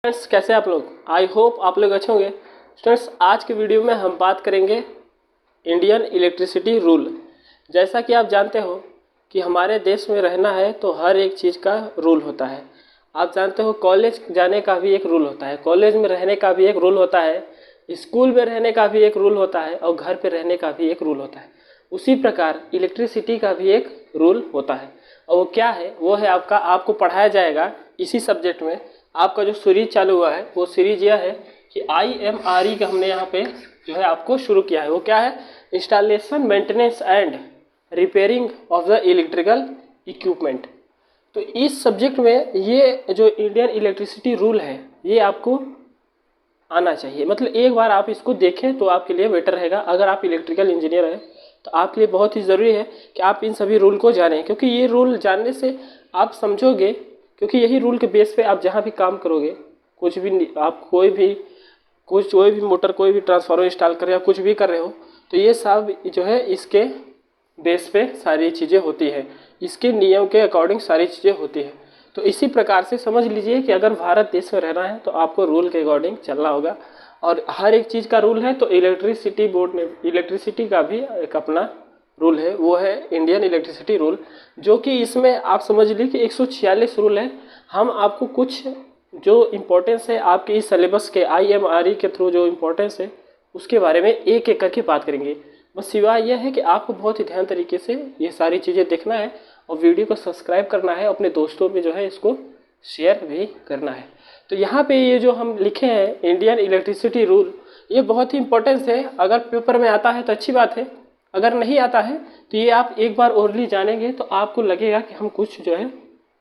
Students कैसे आप लोग? आई होप आप लोग अच्छे होंगे। स्टूडेंट्स आज के वीडियो में हम बात करेंगे इंडियन इलेक्ट्रिसिटी रूल। जैसा कि आप जानते हो कि हमारे देश में रहना है तो हर एक चीज़ का रूल होता है। आप जानते हो कॉलेज जाने का भी एक रूल होता है, कॉलेज में रहने का भी एक रूल होता है, स्कूल में रहने का भी एक रूल होता है और घर पे रहने का भी एक रूल होता है। उसी प्रकार इलेक्ट्रिसिटी का भी एक रूल होता है और वो क्या है, वो है आपको पढ़ाया जाएगा इसी सब्जेक्ट में। आपका जो सीरीज चालू हुआ है वो सीरीज यह है कि IMRE का हमने यहाँ पे जो है आपको शुरू किया है। वो क्या है? Installation maintenance and repairing of the electrical equipment. तो इस सब्जेक्ट में ये जो इंडियन इलेक्ट्रिसिटी रूल है ये आपको आना चाहिए। मतलब एक बार आप इसको देखें तो आपके लिए बेटर रहेगा। अगर आप इलेक्ट्रिकल इंजीनियर हैं तो आपके लिए बहुत ही ज़रूरी है कि आप इन सभी रूल को जानें, क्योंकि ये रूल जानने से आप समझोगे, क्योंकि यही रूल के बेस पे आप जहाँ भी काम करोगे, कुछ भी आप कोई भी मोटर, कोई भी ट्रांसफार्मर इंस्टॉल कर रहे हो, कुछ भी कर रहे हो, तो ये सब जो है इसके बेस पे सारी चीज़ें होती है, इसके नियम के अकॉर्डिंग सारी चीज़ें होती है। तो इसी प्रकार से समझ लीजिए कि अगर भारत देश में रहना है तो आपको रूल के अकॉर्डिंग चलना होगा और हर एक चीज़ का रूल है। तो इलेक्ट्रिसिटी बोर्ड ने इलेक्ट्रिसिटी का भी एक अपना रूल है, वो है इंडियन इलेक्ट्रिसिटी रूल, जो कि इसमें आप समझ लीजिए कि 146 रूल है। हम आपको कुछ जो इम्पोर्टेंस है आपके इस सिलेबस के IMRE के थ्रू जो इम्पोर्टेंस है उसके बारे में एक एक करके बात करेंगे। बस सिवाय यह है कि आपको बहुत ही ध्यान तरीके से ये सारी चीज़ें देखना है और वीडियो को सब्सक्राइब करना है, अपने दोस्तों में जो है इसको शेयर भी करना है। तो यहाँ पे ये जो हम लिखे हैं इंडियन इलेक्ट्रिसिटी रूल, ये बहुत ही इंपॉर्टेंस है। अगर पेपर में आता है तो अच्छी बात है, अगर नहीं आता है तो ये आप एक बार ओरली जानेंगे तो आपको लगेगा कि हम कुछ जो है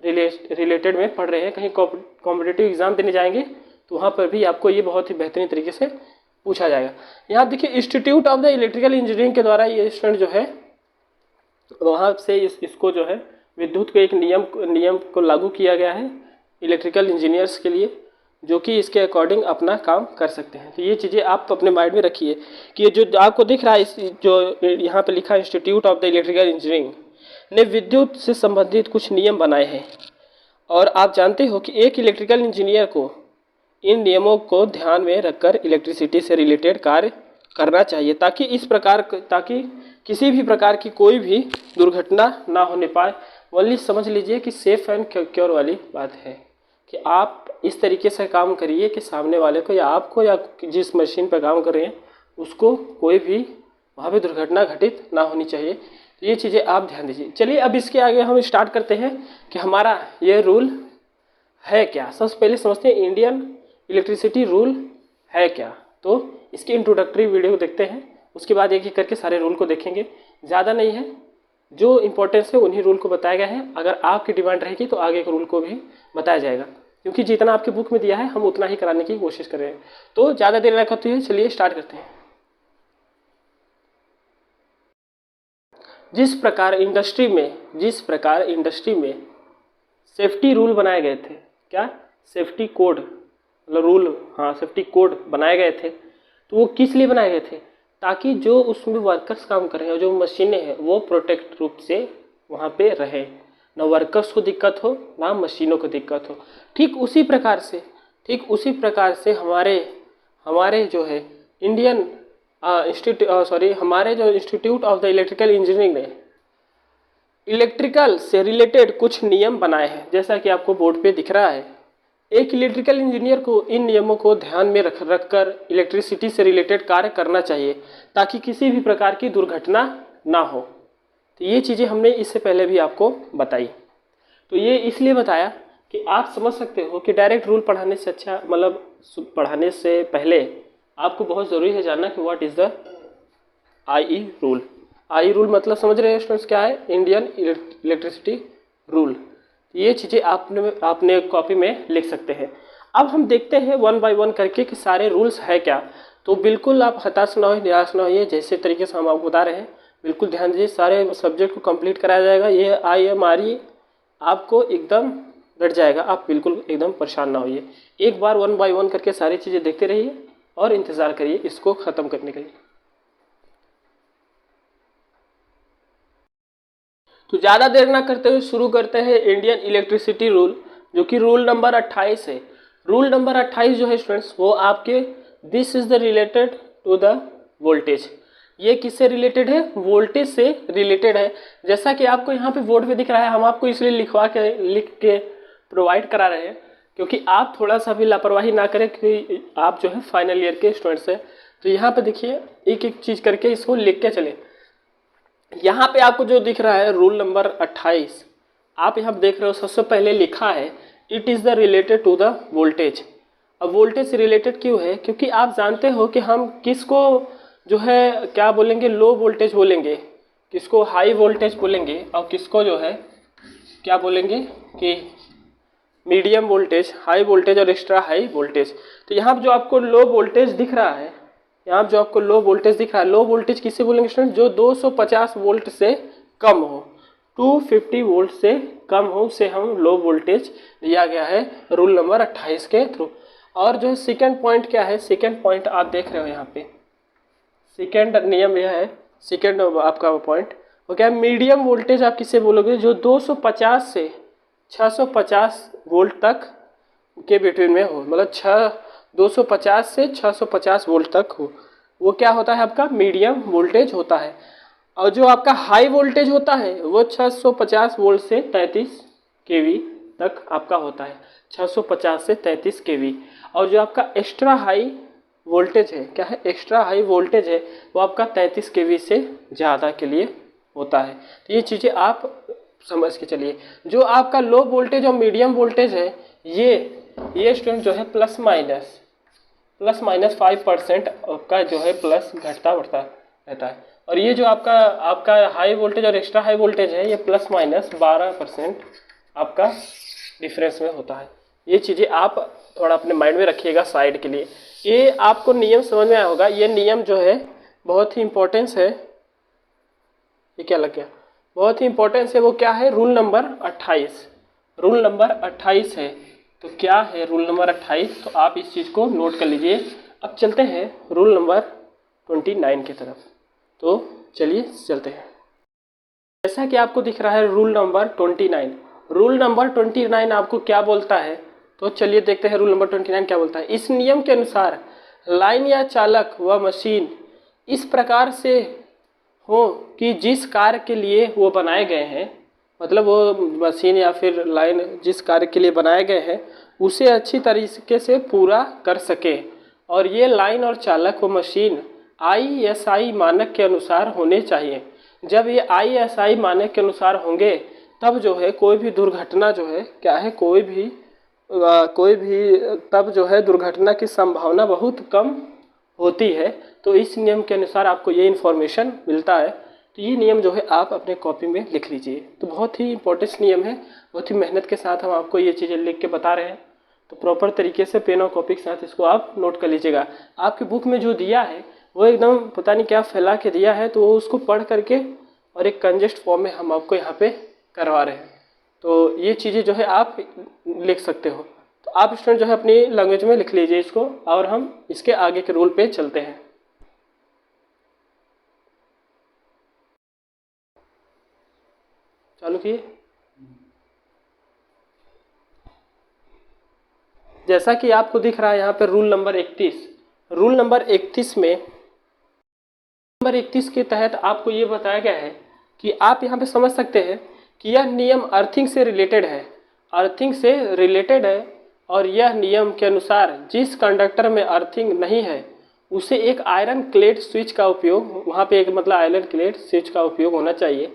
रिलेटेड में पढ़ रहे हैं। कहीं कॉम्पिटिटिव एग्जाम देने जाएंगे तो वहाँ पर भी आपको ये बहुत ही बेहतरीन तरीके से पूछा जाएगा। यहाँ देखिए institute of the electrical engineering के द्वारा ये स्टूडेंट जो है वहाँ से इसको जो है विद्युत के एक नियम को लागू किया गया है इलेक्ट्रिकल इंजीनियर्स के लिए, जो कि इसके अकॉर्डिंग अपना काम कर सकते हैं। तो ये चीज़ें आप तो अपने माइंड में रखिए कि ये जो आपको दिख रहा है जो यहाँ पे लिखा है institute of the electrical engineering ने विद्युत से संबंधित कुछ नियम बनाए हैं। और आप जानते हो कि एक इलेक्ट्रिकल इंजीनियर को इन नियमों को ध्यान में रखकर इलेक्ट्रिसिटी से रिलेटेड कार्य करना चाहिए, ताकि किसी भी प्रकार की कोई भी दुर्घटना ना होने पाए। ओनली समझ लीजिए कि सेफ एंड सिक्योर वाली बात है कि आप इस तरीके से काम करिए कि सामने वाले को या आपको या जिस मशीन पर काम कर रहे हैं उसको कोई भी वहाँ पे दुर्घटना घटित ना होनी चाहिए। तो ये चीज़ें आप ध्यान दीजिए। चलिए अब इसके आगे हम स्टार्ट करते हैं कि हमारा ये रूल है क्या। सबसे पहले समझते हैं इंडियन इलेक्ट्रिसिटी रूल है क्या। तो इसकी इंट्रोडक्टरी वीडियो देखते हैं, उसके बाद एक एक करके सारे रूल को देखेंगे। ज़्यादा नहीं है, जो इंपॉर्टेंस है उन्हीं रूल को बताया गया है। अगर आपकी डिमांड रहेगी तो आगे के रूल को भी बताया जाएगा, क्योंकि जितना आपकी बुक में दिया है हम उतना ही कराने की कोशिश कर रहे हैं। तो ज़्यादा देर ना करते हुए चलिए स्टार्ट करते हैं। जिस प्रकार इंडस्ट्री में सेफ्टी रूल बनाए गए थे, क्या सेफ्टी कोड मतलब रूल, हाँ सेफ्टी कोड बनाए गए थे, तो वो किस लिए बनाए गए थे? ताकि जो उसमें वर्कर्स काम कर रहे हैं और जो मशीनें हैं वो प्रोटेक्ट रूप से वहाँ पे रहे, ना वर्कर्स को दिक्कत हो ना मशीनों को दिक्कत हो। ठीक उसी प्रकार से हमारे जो है हमारे जो institute of the electrical engineering ने इलेक्ट्रिकल से रिलेटेड कुछ नियम बनाए हैं, जैसा कि आपको बोर्ड पे दिख रहा है। एक इलेक्ट्रिकल इंजीनियर को इन नियमों को ध्यान में रखकर इलेक्ट्रिसिटी से रिलेटेड कार्य करना चाहिए ताकि किसी भी प्रकार की दुर्घटना ना हो। तो ये चीज़ें हमने इससे पहले भी आपको बताई। तो ये इसलिए बताया कि आप समझ सकते हो कि डायरेक्ट रूल पढ़ाने से अच्छा, मतलब पढ़ाने से पहले आपको बहुत ज़रूरी है जानना कि what is the IE rule. IE rule मतलब समझ रहे हैं स्टूडेंट्स क्या है? Indian electricity rule. ये चीज़ें आपने कॉपी में लिख सकते हैं। अब हम देखते हैं वन बाय वन करके कि सारे रूल्स है क्या। तो बिल्कुल आप हताश ना हो, निराश ना होइए, जैसे तरीके से हम आपको बता रहे हैं बिल्कुल ध्यान दीजिए। सारे सब्जेक्ट को कंप्लीट कराया जाएगा। ये IMRE आपको एकदम रट जाएगा, आप बिल्कुल एकदम परेशान ना होइए। एक बार वन बाय वन करके सारी चीज़ें देखते रहिए और इंतज़ार करिए इसको ख़त्म करने के लिए। तो ज़्यादा देर ना करते हुए शुरू करते हैं इंडियन इलेक्ट्रिसिटी रूल, जो कि रूल नंबर 28 है। रूल नंबर 28 जो है स्टूडेंट्स वो आपके this is the related to the voltage. ये किससे रिलेटेड है? वोल्टेज से रिलेटेड है। जैसा कि आपको यहाँ पे बोर्ड पे दिख रहा है, हम आपको इसलिए लिख के प्रोवाइड करा रहे हैं क्योंकि आप थोड़ा सा भी लापरवाही ना करें, क्योंकि आप जो है फाइनल ईयर के स्टूडेंट्स हैं। तो यहाँ पे देखिए एक एक चीज़ करके इसको लिख के चले। यहाँ पे आपको जो दिख रहा है रूल नंबर 28, आप यहाँ देख रहे हो सबसे पहले लिखा है it is the related to the voltage. अब वोल्टेज से रिलेटेड क्यों है? क्योंकि आप जानते हो कि हम किसको जो है क्या बोलेंगे, लो वोल्टेज बोलेंगे, किसको हाई वोल्टेज बोलेंगे, और किसको जो है क्या बोलेंगे कि मीडियम वोल्टेज, हाई वोल्टेज और एक्स्ट्रा हाई वोल्टेज। तो यहाँ जो आपको लो वोल्टेज दिख रहा है, यहाँ जो आपको लो वोल्टेज दिख रहा है, लो वोल्टेज किसे बोलेंगे स्टूडेंट? जो 250 वोल्ट से कम हो, 250 वोल्ट से कम हो, उसे हम लो वोल्टेज दिया गया है रूल नंबर 28 के थ्रू। और जो है सेकेंड पॉइंट क्या है? सेकेंड पॉइंट आप देख रहे हो यहाँ पे, सेकेंड नियम यह है, सेकेंड आपका पॉइंट वो क्या है? मीडियम वोल्टेज आप किसे बोलोगे? जो 250 से 650 वोल्ट तक के बिटवीन में हो, मतलब 250 से 650 वोल्ट तक हो, वो क्या होता है? आपका मीडियम वोल्टेज होता है। और जो आपका हाई वोल्टेज होता है वो 650 वोल्ट से 33 केवी तक आपका होता है, 650 से 33 केवी। और जो आपका एक्स्ट्रा हाई वोल्टेज है, क्या है? एक्स्ट्रा हाई वोल्टेज है वो आपका 33 केवी से ज़्यादा के लिए होता है। तो ये चीज़ें आप समझ के चलिए। जो आपका लो वोल्टेज और मीडियम वोल्टेज है, ये स्टूडेंट जो है प्लस माइनस 5% का जो है प्लस घटता बढ़ता रहता है। और ये जो आपका हाई वोल्टेज और एक्स्ट्रा हाई वोल्टेज है, ये प्लस माइनस 12% आपका डिफरेंस में होता है। ये चीज़ें आप थोड़ा अपने माइंड में रखिएगा साइड के लिए। ये आपको नियम समझ में आया होगा। ये नियम जो है बहुत ही इम्पोर्टेंस है। ये क्या लग गया? बहुत ही इम्पोर्टेंस है। वो क्या है? Rule number 28। रूल नंबर 28 है। तो क्या है रूल नंबर 28? तो आप इस चीज़ को नोट कर लीजिए। अब चलते हैं रूल नंबर 29 की तरफ। तो चलिए चलते हैं। जैसा कि आपको दिख रहा है रूल नंबर 29। रूल नंबर 29 आपको क्या बोलता है? तो चलिए देखते हैं रूल नंबर 29 क्या बोलता है। इस नियम के अनुसार लाइन या चालक व मशीन इस प्रकार से हो कि जिस कार्य के लिए वो बनाए गए हैं, मतलब वो मशीन या फिर लाइन जिस कार्य के लिए बनाए गए हैं उसे अच्छी तरीके से पूरा कर सके। और ये लाइन और चालक व मशीन ISI मानक के अनुसार होने चाहिए। जब ये ISI मानक के अनुसार होंगे तब जो है कोई भी दुर्घटना जो है क्या है, कोई भी तब जो है दुर्घटना की संभावना बहुत कम होती है। तो इस नियम के अनुसार आपको ये इन्फॉर्मेशन मिलता है। तो ये नियम जो है आप अपने कॉपी में लिख लीजिए। तो बहुत ही इंपॉर्टेंट नियम है, बहुत ही मेहनत के साथ हम आपको ये चीज़ें लिख के बता रहे हैं। तो प्रॉपर तरीके से पेन और कॉपी के साथ इसको आप नोट कर लीजिएगा। आपकी बुक में जो दिया है वो एकदम पता नहीं क्या फैला के दिया है, तो वो उसको पढ़ करके और एक कंजेस्ट फॉर्म में हम आपको यहाँ पे करवा रहे हैं। तो ये चीज़ें जो है आप लिख सकते हो। तो आप स्टूडेंट जो है अपनी लैंग्वेज में लिख लीजिए इसको, और हम इसके आगे के रूल पे चलते हैं। चालू किए। जैसा कि आपको दिख रहा है यहाँ पे रूल नंबर 31। रूल नंबर 31 में नंबर 31 के तहत आपको ये बताया गया है कि आप यहाँ पे समझ सकते हैं कि यह नियम अर्थिंग से रिलेटेड है। अर्थिंग से रिलेटेड है। और यह नियम के अनुसार जिस कंडक्टर में अर्थिंग नहीं है उसे एक आयरन क्लेड स्विच का उपयोग, वहाँ पे एक मतलब आयरन क्लेड स्विच का उपयोग होना चाहिए,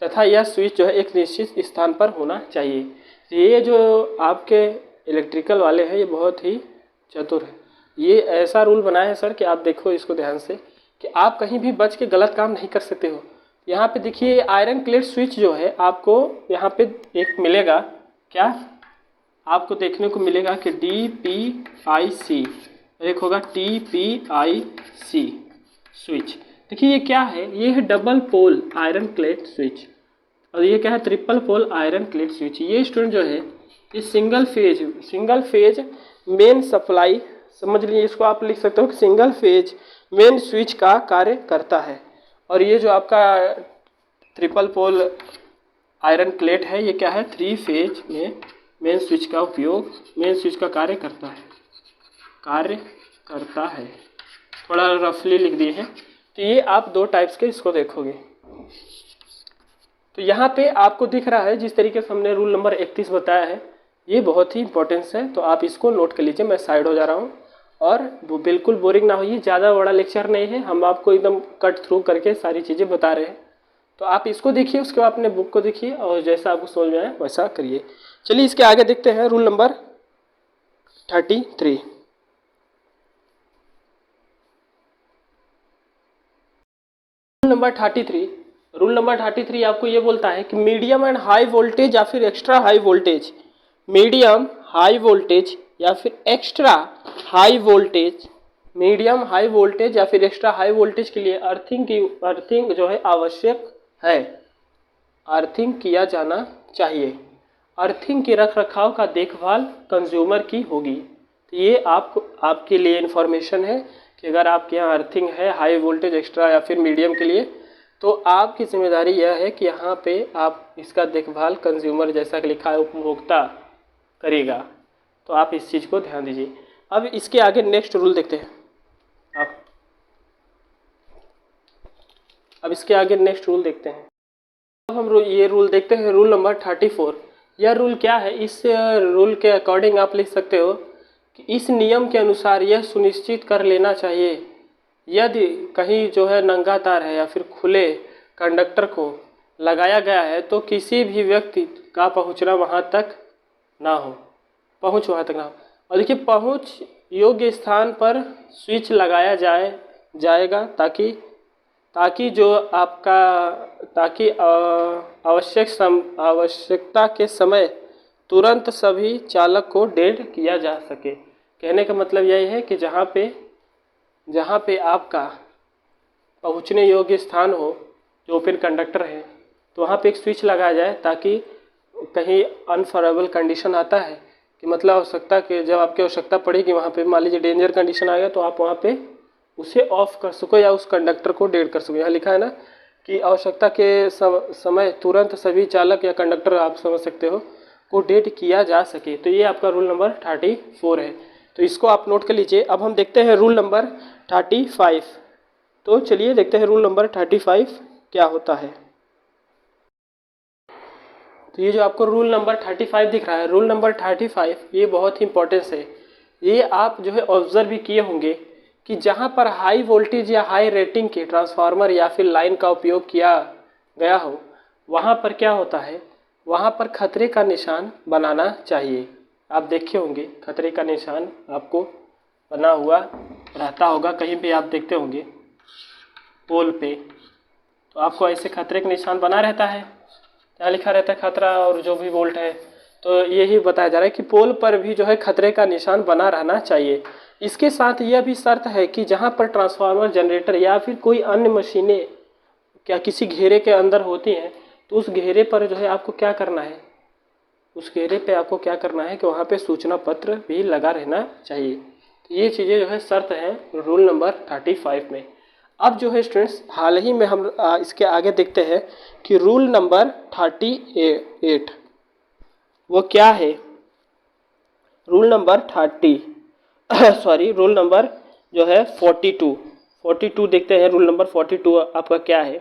तथा यह स्विच जो है एक निश्चित स्थान पर होना चाहिए। ये जो आपके इलेक्ट्रिकल वाले हैं ये बहुत ही चतुर है। ये ऐसा रूल बनाया है सर कि आप देखो इसको ध्यान से कि आप कहीं भी बच के गलत काम नहीं कर सकते हो। यहाँ पे देखिए आयरन क्लेड स्विच जो है आपको यहाँ पे एक मिलेगा, क्या आपको देखने को मिलेगा कि DPIC, एक होगा TPIC स्विच। देखिए ये क्या है? ये है double pole iron clad switch, और ये क्या है? Triple pole iron clad switch. ये स्टूडेंट जो है ये सिंगल फेज मेन सप्लाई, समझ लीजिए इसको आप लिख सकते हो कि सिंगल फेज मेन स्विच का कार्य करता है। और ये जो आपका ट्रिपल पोल आयरन क्लेट है ये क्या है? 3 फेज में मेन स्विच का उपयोग, मेन स्विच का कार्य करता है। थोड़ा रफली लिख दिए हैं। तो ये आप दो टाइप्स के इसको देखोगे। तो यहाँ पे आपको दिख रहा है जिस तरीके से हमने रूल नंबर 31 बताया है, ये बहुत ही इंपॉर्टेंस है, तो आप इसको नोट कर लीजिए। मैं साइड हो जा रहा हूँ और वो बिल्कुल बोरिंग ना होइए, ज़्यादा बड़ा लेक्चर नहीं है, हम आपको एकदम कट थ्रू करके सारी चीज़ें बता रहे हैं। तो आप इसको देखिए, उसके बाद अपने बुक को देखिए और जैसा आपको समझ में आए वैसा करिए। चलिए इसके आगे देखते हैं रूल नंबर 33। रूल नंबर 33 आपको ये बोलता है कि मीडियम एंड हाई वोल्टेज या फिर extra high voltage, medium high voltage या फिर extra high voltage, medium high voltage या फिर एक्स्ट्रा हाई वोल्टेज के लिए अर्थिंग जो है आवश्यक है, अर्थिंग किया जाना चाहिए। अर्थिंग के रख रखाव का देखभाल कंज्यूमर की होगी। तो ये आपके लिए इन्फॉर्मेशन है कि अगर आपके यहाँ अर्थिंग है हाई वोल्टेज, एक्स्ट्रा या फिर मीडियम के लिए, तो आपकी जिम्मेदारी यह है कि यहाँ पे आप इसका देखभाल कंज्यूमर, जैसा कि लिखा है, उपभोक्ता करेगा। तो आप इस चीज़ को ध्यान दीजिए। अब इसके आगे नेक्स्ट रूल देखते हैं आप। अब इसके आगे नेक्स्ट रूल देखते हैं। अब हम ये रूल देखते हैं, रूल नंबर 34। यह रूल क्या है? इस रूल के अकॉर्डिंग आप लिख सकते हो कि इस नियम के अनुसार यह सुनिश्चित कर लेना चाहिए यदि कहीं जो है नंगा तार है या फिर खुले कंडक्टर को लगाया गया है तो किसी भी व्यक्ति का पहुंचना वहां तक ना हो, पहुंच वहां तक ना हो। और देखिए, पहुंच योग्य स्थान पर स्विच लगाया जाएगा ताकि जो आपका आवश्यकता के समय तुरंत सभी चालक को डेड किया जा सके। कहने का मतलब यही है कि जहाँ पे आपका पहुँचने योग्य स्थान हो, जो ओपन कंडक्टर है, तो वहाँ पे एक स्विच लगाया जाए ताकि कहीं अनफेवरेबल कंडीशन आता है कि मतलब आवश्यकता के, जब आपकी आवश्यकता पड़ेगी वहाँ पे, मान लीजिए डेंजर कंडीशन आ गया, तो आप वहाँ पे उसे ऑफ कर सको या उस कंडक्टर को डेड कर सको। यहाँ लिखा है ना कि आवश्यकता के समय तुरंत सभी चालक या कंडक्टर, आप समझ सकते हो, को डेड किया जा सके। तो ये आपका रूल नंबर 34 है। तो इसको आप नोट कर लीजिए। अब हम देखते हैं रूल नंबर 35। तो चलिए देखते हैं रूल नंबर 35 क्या होता है। तो ये जो आपको रूल नंबर 35 दिख रहा है, रूल नंबर 35 ये बहुत ही इंपॉर्टेंस है। ये आप जो है ऑब्जर्व भी किए होंगे कि जहाँ पर हाई वोल्टेज या हाई रेटिंग के ट्रांसफार्मर या फिर लाइन का उपयोग किया गया हो, वहाँ पर क्या होता है, वहाँ पर खतरे का निशान बनाना चाहिए। आप देखे होंगे खतरे का निशान आपको बना हुआ रहता होगा, कहीं भी आप देखते होंगे पोल पे, तो आपको ऐसे खतरे का निशान बना रहता है, यहाँ लिखा रहता है खतरा और जो भी वोल्ट है। तो यही बताया जा रहा है कि पोल पर भी जो है खतरे का निशान बना रहना चाहिए। इसके साथ यह भी शर्त है कि जहाँ पर ट्रांसफार्मर, जनरेटर या फिर कोई अन्य मशीनें क्या किसी घेरे के अंदर होती हैं, तो उस घेरे पर जो है आपको क्या करना है, उस घेरे पे आपको क्या करना है कि वहाँ पे सूचना पत्र भी लगा रहना चाहिए। तो ये चीज़ें जो है शर्त हैं रूल नंबर 35 में। अब जो है स्टूडेंट्स, हाल ही में हम इसके आगे देखते हैं कि रूल नंबर 38 वो क्या है। रूल नंबर रूल नंबर जो है 42 देखते हैं। रूल नंबर 42 आपका क्या है।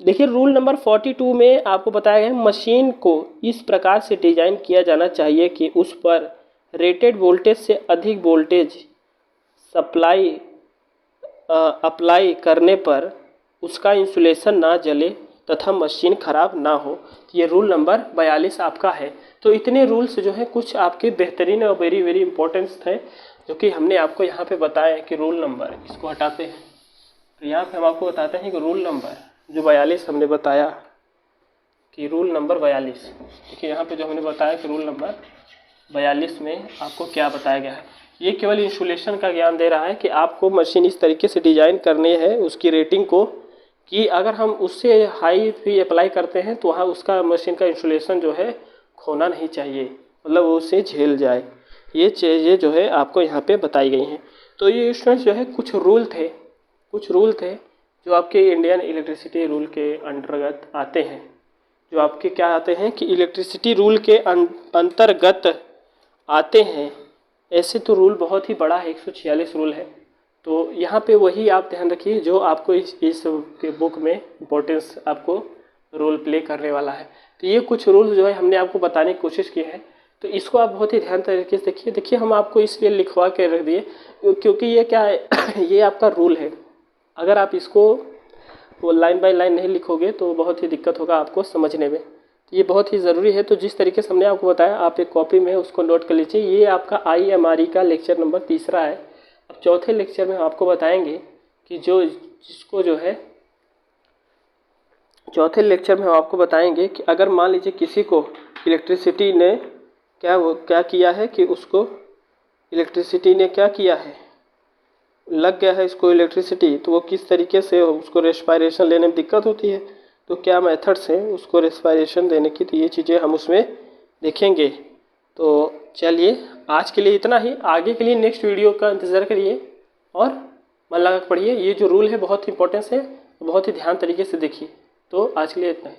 देखिए, रूल नंबर 42 में आपको बताया गया है मशीन को इस प्रकार से डिजाइन किया जाना चाहिए कि उस पर रेटेड वोल्टेज से अधिक वोल्टेज अप्लाई करने पर उसका इंसुलेशन ना जले तथा मशीन खराब ना हो। ये रूल नंबर 42 आपका है। तो इतने रूल्स जो है कुछ आपके बेहतरीन और वेरी वेरी इंपॉर्टेंस थे, जो कि हमने आपको यहाँ पे बताया कि रूल नंबर, इसको हटाते हैं तो यहाँ पे हम आपको बताते हैं कि रूल नंबर जो 42 हमने बताया कि रूल नंबर 42, देखिए यहाँ पे जो हमने बताया कि रूल नंबर 42 में आपको क्या बताया गया है। ये केवल इंसुलेशन का ज्ञान दे रहा है कि आपको मशीन इस तरीके से डिज़ाइन करनी है उसकी रेटिंग को, कि अगर हम उससे हाई भी अप्लाई करते हैं तो वहाँ उसका मशीन का इंसुलेशन जो है खोना नहीं चाहिए, मतलब वो उसे झेल जाए। ये चीज़ें जो है आपको यहाँ पे बताई गई हैं। तो ये स्टूडेंट्स जो है कुछ रूल थे जो आपके इंडियन इलेक्ट्रिसिटी रूल के अंतर्गत आते हैं, जो आपके क्या आते हैं कि इलेक्ट्रिसिटी रूल के अंतर्गत आते हैं। ऐसे तो रूल बहुत ही बड़ा है, 146 रूल है। तो यहाँ पे वही आप ध्यान रखिए जो आपको इस के बुक में इम्पोर्टेंस आपको रोल प्ले करने वाला है। तो ये कुछ रूल जो है हमने आपको बताने की कोशिश की है, तो इसको आप बहुत ही ध्यान तरीके से देखिए। देखिए हम आपको इसलिए लिखवा के रख दिए क्योंकि ये क्या है ये आपका रूल है। अगर आप इसको वो लाइन बाय लाइन नहीं लिखोगे तो बहुत ही दिक्कत होगा आपको समझने में। तो ये बहुत ही ज़रूरी है। तो जिस तरीके से हमने आपको बताया आप एक कॉपी में उसको नोट कर लीजिए। ये आपका IMRE का लेक्चर नंबर 3 है। अब चौथे लेक्चर में हम आपको बताएंगे कि जिसको जो है चौथे लेक्चर में हम आपको बताएंगे कि अगर मान लीजिए किसी को इलेक्ट्रिसिटी ने क्या किया है कि उसको इलेक्ट्रिसिटी ने क्या किया है, लग गया है इसको इलेक्ट्रिसिटी, तो वो किस तरीके से उसको रेस्पायरेशन लेने में दिक्कत होती है, तो क्या मेथड्स हैं उसको रेस्पायरेशन देने की। तो ये चीज़ें हम उसमें देखेंगे। तो चलिए आज के लिए इतना ही। आगे के लिए नेक्स्ट वीडियो का इंतज़ार करिए और मन लगा के पढ़िए। ये जो रूल है बहुत इंपॉर्टेंस है, बहुत ही ध्यान तरीके से देखिए। तो आज के लिए इतना ही।